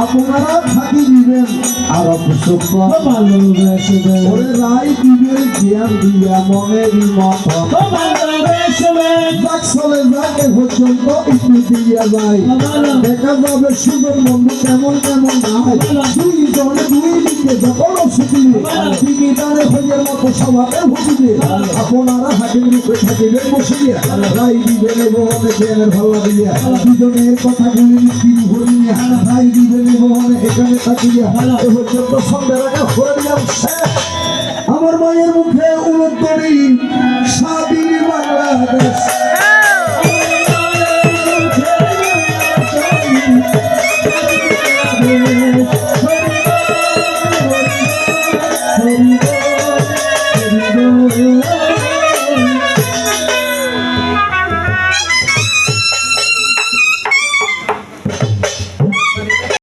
আপনারা থাকি দিবেন আর ভালোবেসবেন ওরে রায় দিবেন জ্ঞান দিয়া মনের মতন যাক চলে যাকে পর্যন্ত একটু দিয়া যায় দেখা যাবে সুন্দর বন্ধু কেমন কেমন নাই দুইজনে দুই দিকে যখন ছুটিলে বিনিদানে হইয়ের মতো সবাকে ভুগিবে আপনারা হাকিম রূপে থাকিবেন বসিয়া রায় দিবেন এবং জ্ঞানের ভালো দিয়া দুজনের কথাগুলি তিনি ভরিয়া রায় দিবেন এবং এখানে থাকিয়া এ পর্যন্ত সন্ধ্যা রাখা করে দিলাম আমার মায়ের মুখে উলুধ্বনি স্বাধীন বাংলাদেশ।